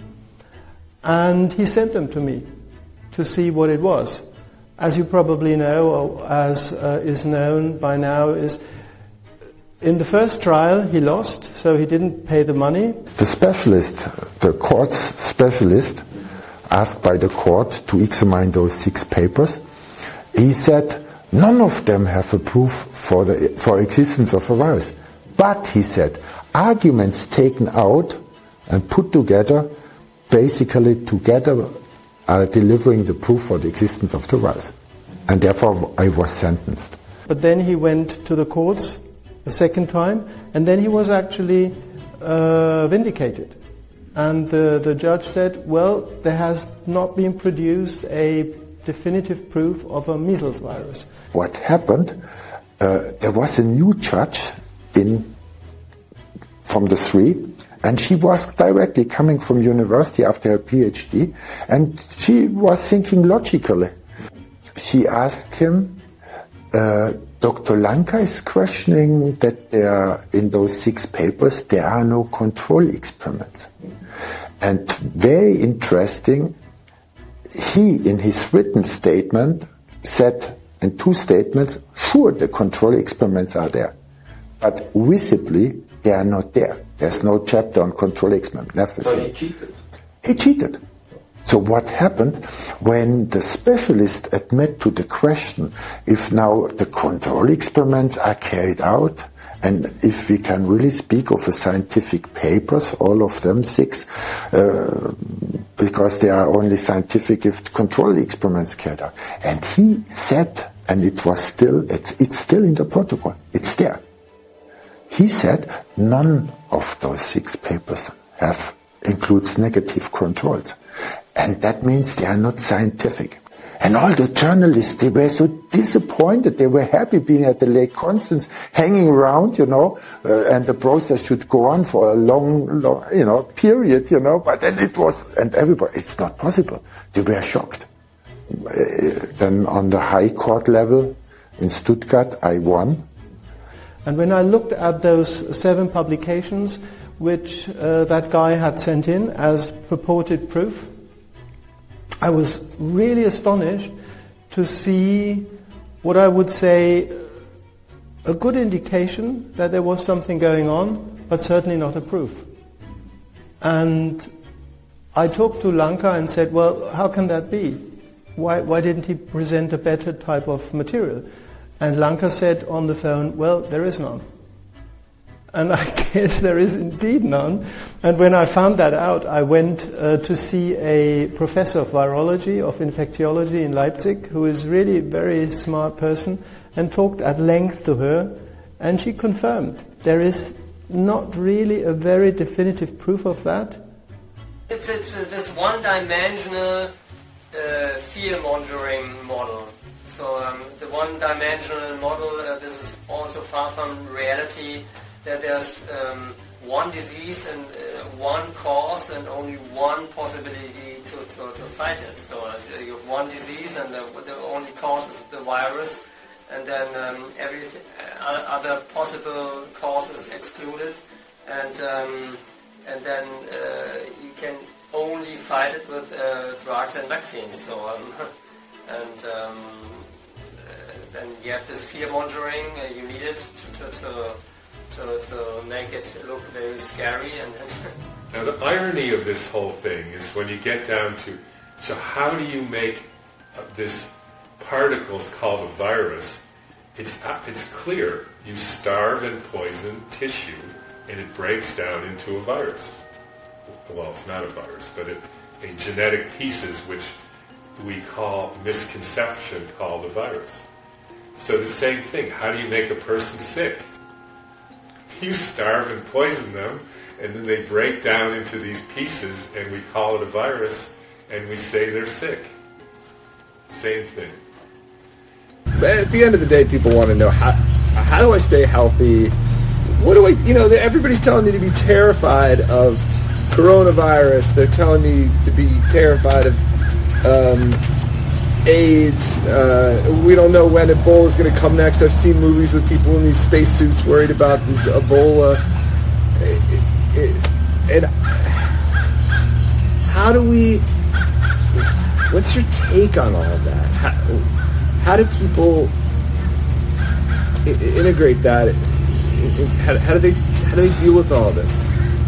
and he sent them to me to see what it was. As you probably know, or as is known by now, is in the first trial he lost, so he didn't pay the money. The specialist, the court's specialist, asked by the court to examine those 6 papers, he said none of them have a proof for existence of a virus. But, he said, arguments taken out and put together, basically together, are delivering the proof for the existence of the virus. And therefore I was sentenced. But then he went to the courts a second time, and then he was actually vindicated. And the judge said, well, there has not been produced a definitive proof of a measles virus. What happened, there was a new judge from the 3, and she was directly coming from university after her PhD, and she was thinking logically. She asked him, Dr. Lanka is questioning that in those 6 papers there are no control experiments. And very interesting, he in his written statement said in 2 statements, sure, the control experiments are there, but visibly they are not there. There's no chapter on control experiment. So he cheated. He cheated. So what happened when the specialist admit to the question if now the control experiments are carried out, and if we can really speak of a scientific papers, all of them 6, because they are only scientific if control experiments carried out. And he said, and it's still in the protocol, it's there. He said none of those 6 papers includes negative controls. And that means they are not scientific. And all the journalists, they were so disappointed. They were happy being at the Lake Constance, hanging around, and the process should go on for a long, period, But then it was, and everybody, it's not possible. They were shocked. Then on the high court level in Stuttgart, I won. And when I looked at those 7 publications, which that guy had sent in as purported proof, I was really astonished to see what I would say a good indication that there was something going on, but certainly not a proof. And I talked to Lanka and said, well, how can that be? Why didn't he present a better type of material? And Lanka said on the phone, well, there is none. And I guess there is indeed none. And when I found that out, I went to see a professor of virology, of infectiology in Leipzig, who is really a very smart person, and talked at length to her, and she confirmed there is not really a very definitive proof of that. It's this one-dimensional fear-mongering model. So the one-dimensional model, this is also far from reality, that there's one disease and one cause and only one possibility to fight it. So you have one disease and the only cause is the virus, and then every other possible cause is excluded, and then you can only fight it with drugs and vaccines. So then you have this fear-mongering. You need it to make it look very scary. And now the irony of this whole thing is when you get down to, so how do you make this particles called a virus? It's clear. You starve and poison tissue, and it breaks down into a virus. Well, it's not a virus, but a genetic pieces which we call misconception called a virus. So the same thing. How do you make a person sick? You starve and poison them, and then they break down into these pieces, and we call it a virus, and we say they're sick. Same thing. But at the end of the day, people want to know, how do I stay healthy? What do I, everybody's telling me to be terrified of coronavirus. They're telling me to be terrified of AIDS. We don't know when Ebola is going to come next. I've seen movies with people in these spacesuits worried about this Ebola. And how do we? What's your take on all of that? How do people integrate that? How do they deal with all this?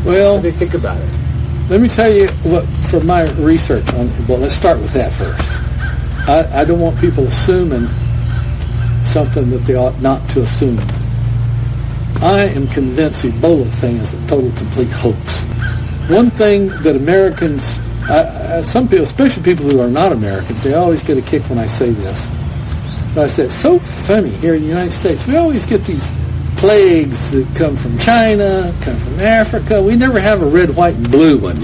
Well, how do they think about it? Let me tell you what, from my research on. Well, let's start with that first. I don't want people assuming something that they ought not to assume. I am convinced the Ebola thing is a total, complete hoax. One thing that Americans, some people, especially people who are not Americans, they always get a kick when I say this. But I said, it's so funny here in the United States. We always get these plagues that come from China, come from Africa. We never have a red, white, and blue one,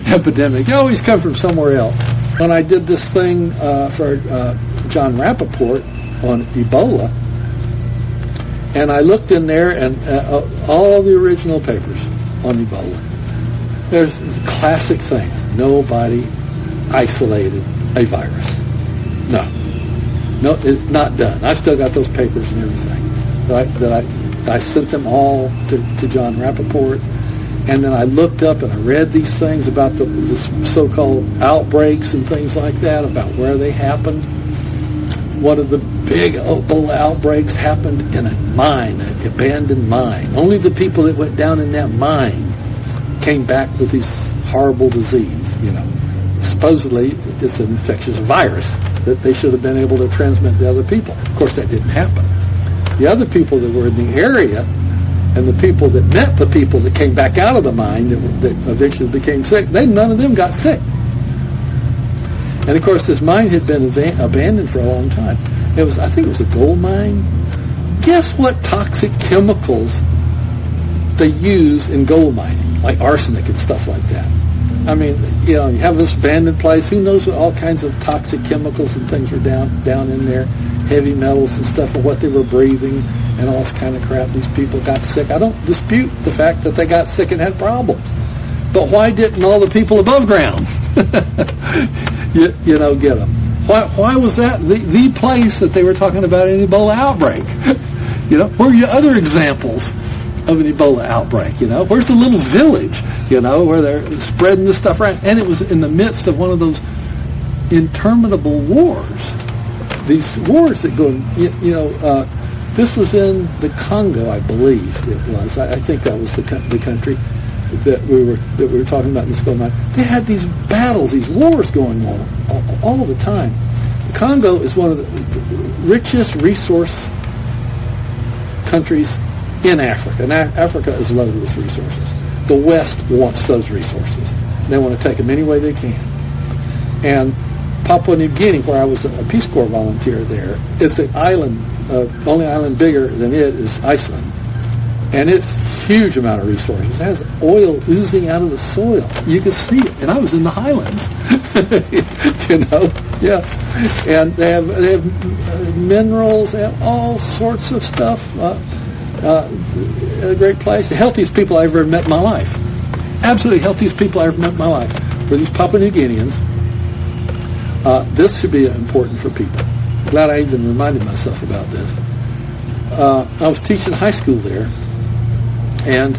epidemic. They always come from somewhere else. When I did this thing for John Rappaport on Ebola, and I looked in there and all the original papers on Ebola, there's the classic thing. Nobody isolated a virus. No, it's not done. I've still got those papers and everything. I sent them all to John Rappaport, and then I looked up and I read these things about the so-called outbreaks and things like that, about where they happened. One of the big Ebola outbreaks happened in a mine, an abandoned mine. Only the people that went down in that mine came back with this horrible disease, Supposedly, it's an infectious virus that they should have been able to transmit to other people. Of course, that didn't happen. The other people that were in the area and the people that met the people that came back out of the mine that eventually became sick, none of them got sick. And of course, this mine had been abandoned for a long time. I think it was a gold mine. Guess what toxic chemicals they use in gold mining, like arsenic and stuff like that? I mean, you know, you have this abandoned place. Who knows what all kinds of toxic chemicals and things were down in there, heavy metals and stuff, and what they were breathing and all this kind of crap. These people got sick. I don't dispute the fact that they got sick and had problems. But why didn't all the people above ground, you know, get them? Why was that the place that they were talking about an Ebola outbreak? You know, where are your other examples of an Ebola outbreak? You know, where's the little village, you know, where they're spreading this stuff around? And it was in the midst of one of those interminable wars. These wars that go, this was in the Congo, I believe it was. I think that was the country that we were talking about in this going on. They had these battles, these wars going on all the time. The Congo is one of the richest resource countries in Africa, and Africa is loaded with resources. The West wants those resources. They want to take them any way they can. And Papua New Guinea, where I was a Peace Corps volunteer there, it's an island, only island bigger than it is Iceland. And it's a huge amount of resources. It has oil oozing out of the soil. You can see it. And I was in the highlands. You know? Yeah. And they have minerals, they have all sorts of stuff. A great place. The healthiest people I ever met in my life. Absolutely healthiest people I ever met in my life were these Papua New Guineans. This should be important for people. Glad I even reminded myself about this. I was teaching high school there, and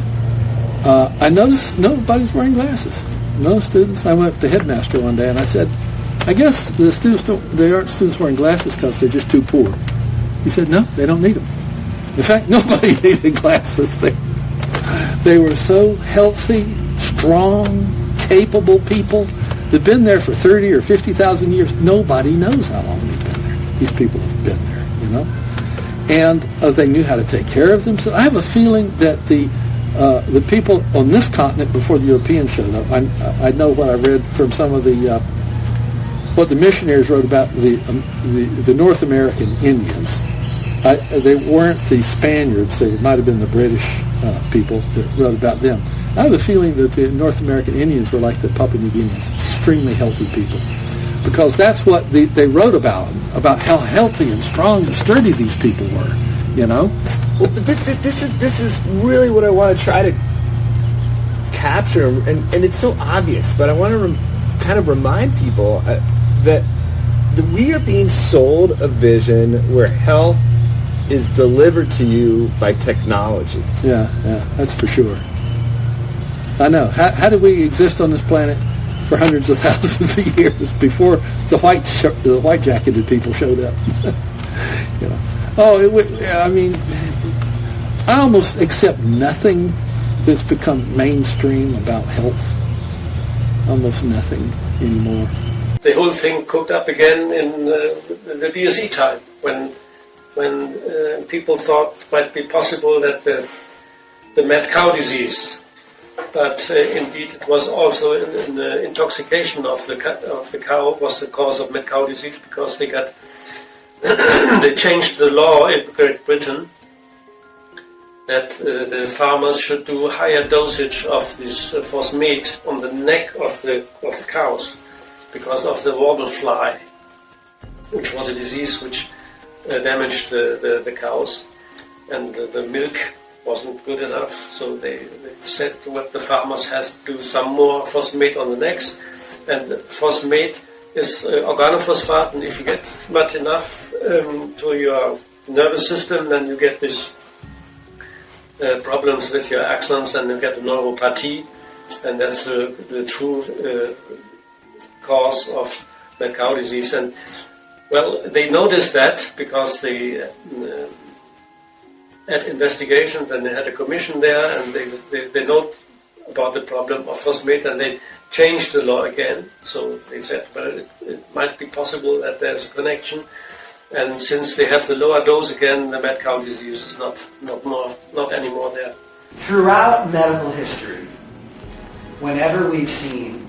I noticed nobody's wearing glasses. No students. I went up to the headmaster one day and I said, I guess the students aren't students wearing glasses because they're just too poor. He said, no, they don't need them. In fact, nobody needed glasses. They were so healthy, strong, capable people. They've been there for 30 or 50,000 years. Nobody knows how long they've been there. These people have been there, you know. And they knew how to take care of themselves. I have a feeling that the people on this continent before the Europeans showed up, I know what I read from some of the what the missionaries wrote about the North American Indians. They weren't the Spaniards. They might have been the British people that wrote about them. I have a feeling that the North American Indians were like the Papua New Guineans, extremely healthy people. Because that's what they wrote about how healthy and strong and sturdy these people were, you know? Well, this is really what I want to try to capture, and it's so obvious, but I want to kind of remind people that we are being sold a vision where health is delivered to you by technology. Yeah, that's for sure. I know. How did we exist on this planet for hundreds of thousands of years before the white jacketed people showed up? You know. I mean, I almost accept nothing that's become mainstream about health. Almost nothing anymore. The whole thing cooked up again in the BSE time when people thought it might be possible that the mad cow disease, but indeed it was also an intoxication of the cow was the cause of mad cow disease, because they changed the law in Great Britain that the farmers should do higher dosage of this phosphate on the neck of the cows because of the warble fly, which was a disease which damaged the cows, and the milk wasn't good enough, so they said what the farmers had to do some more phosphate on the necks, and phosphate is organophosphate, and if you get much enough to your nervous system, then you get these problems with your axons, and you get a neuropathy, and that's the true cause of mad cow disease. And well, they noticed that because they had investigations, and they had a commission there, and they know about the problem of phosphate, and they changed the law again. So they said, well, it might be possible that there's a connection, and since they have the lower dose again, the mad cow disease is not anymore there. Throughout medical history, whenever we've seen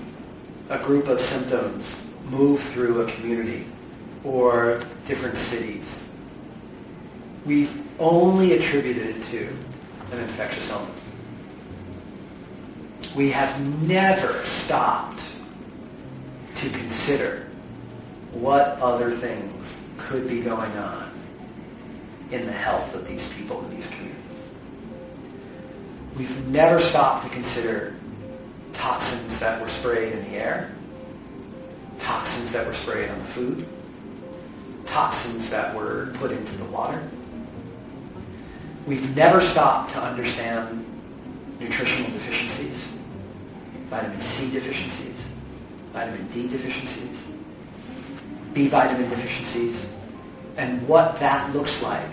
a group of symptoms move through a community or different cities, we've only attributed it to an infectious illness. we have never stopped to consider what other things could be going on in the health of these people in these communities. We've never stopped to consider toxins that were sprayed in the air, toxins that were sprayed on the food, toxins that were put into the water. We've never stopped to understand nutritional deficiencies, vitamin C deficiencies, vitamin D deficiencies, B vitamin deficiencies, and what that looks like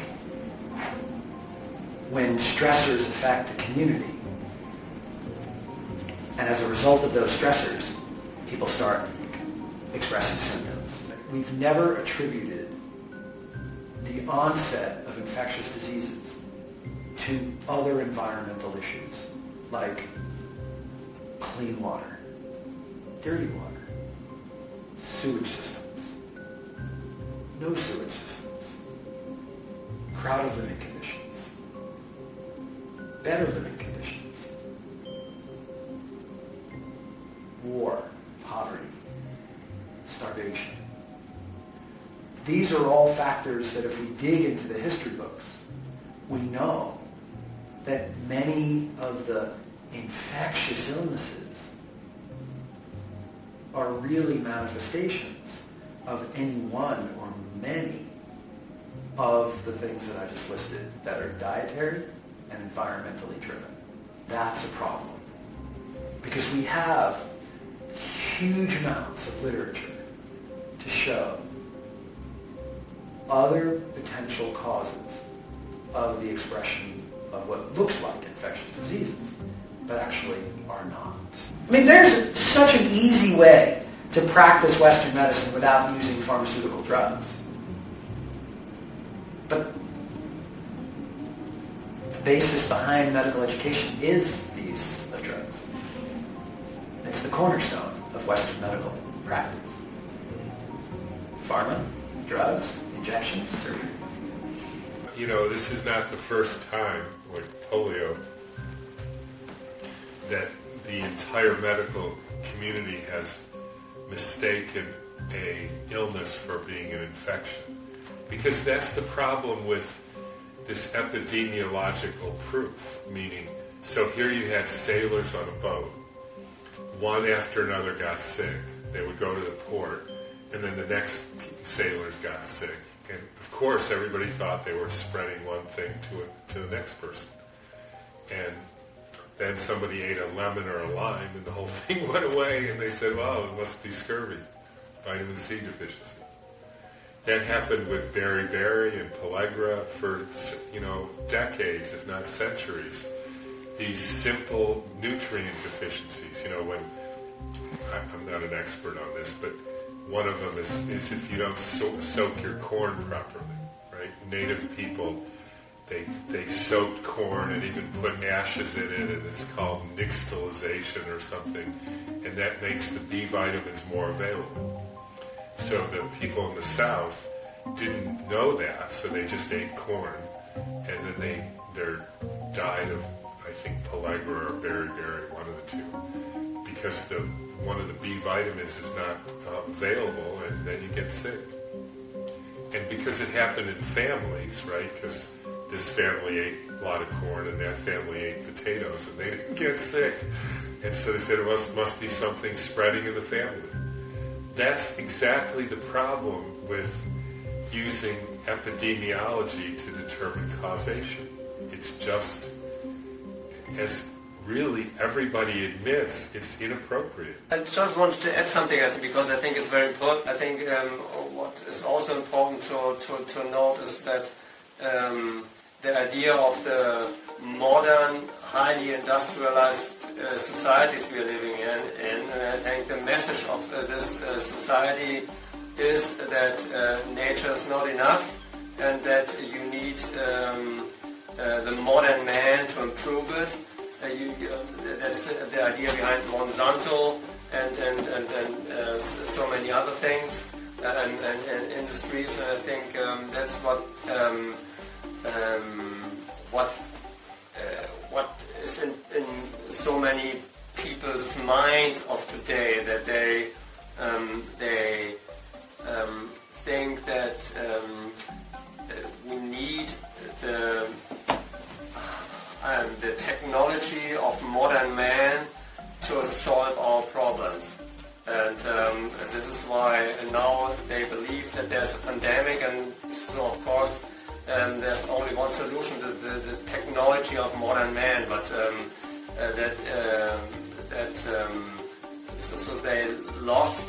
when stressors affect the community. And as a result of those stressors, people start expressing symptoms. We've never attributed the onset of infectious diseases to other environmental issues like clean water, dirty water, sewage systems, no sewage systems, crowded living conditions, better living conditions, war, poverty, starvation. These are all factors that if we dig into the history books, we know that many of the infectious illnesses are really manifestations of any one or many of the things that I just listed that are dietary and environmentally driven. That's a problem. Because we have huge amounts of literature to show other potential causes of the expression of what looks like infectious diseases, but actually are not. I mean, there's such an easy way to practice Western medicine without using pharmaceutical drugs. But the basis behind medical education is the use of drugs. It's the cornerstone of Western medical practice. Pharma, drugs, injections, surgery. You know, this is not the first time with polio that the entire medical community has mistaken a illness for being an infection. Because that's the problem with this epidemiological proof, meaning, so here you had sailors on a boat, one after another got sick, they would go to the port, and then the next sailors got sick. And of course, everybody thought they were spreading one thing to the next person. And then somebody ate a lemon or a lime, and the whole thing went away, and they said, well, it must be scurvy, vitamin C deficiency. That happened with beriberi and pellagra for, decades, if not centuries. These simple nutrient deficiencies, when, I'm not an expert on this, but one of them is if you don't soak your corn properly, right? Native people, they soaked corn and even put ashes in it, and it's called nixtalization or something, and that makes the B vitamins more available. So the people in the South didn't know that, so they just ate corn, and then they died of, I think, pellagra or beriberi, one of the two, because one of the B vitamins is not available, and then you get sick. And because it happened in families, right? Because this family ate a lot of corn, and that family ate potatoes, and they didn't get sick. And so they said it must be something spreading in the family. That's exactly the problem with using epidemiology to determine causation. It's just, as really everybody admits, it's inappropriate. I just wanted to add something, because I think it's very important. I think what is also important to note is that the idea of the modern, highly industrialized societies we are living in, and I think the message of this society is that nature is not enough, and that you need the modern man to improve it. That's the idea behind Monsanto and so many other things and industries. And I think that's what is in so many people people's mind of today, that they think that we need the technology of modern man to solve our problems. And this is why now they believe that there's a pandemic, and so of course there's only one solution, the technology of modern man. But so they lost,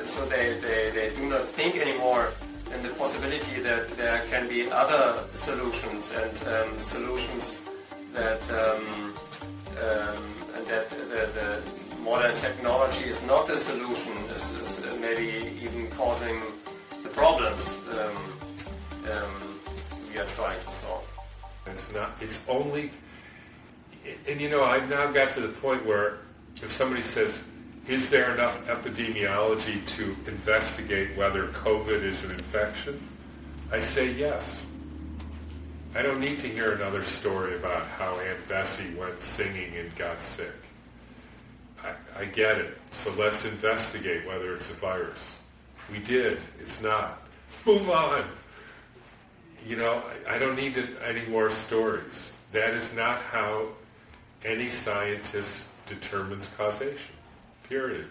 so they do not think anymore in the possibility that there can be other solutions, and solutions that and that the modern technology is not the solution, is maybe even causing the problems we are trying to solve. It's not. It's only. And I've now got to the point where if somebody says, is there enough epidemiology to investigate whether COVID is an infection? I say yes. I don't need to hear another story about how Aunt Bessie went singing and got sick. I get it. So let's investigate whether it's a virus. We did. It's not. Move on. I don't need any more stories. That is not how any scientist determines causation. Period.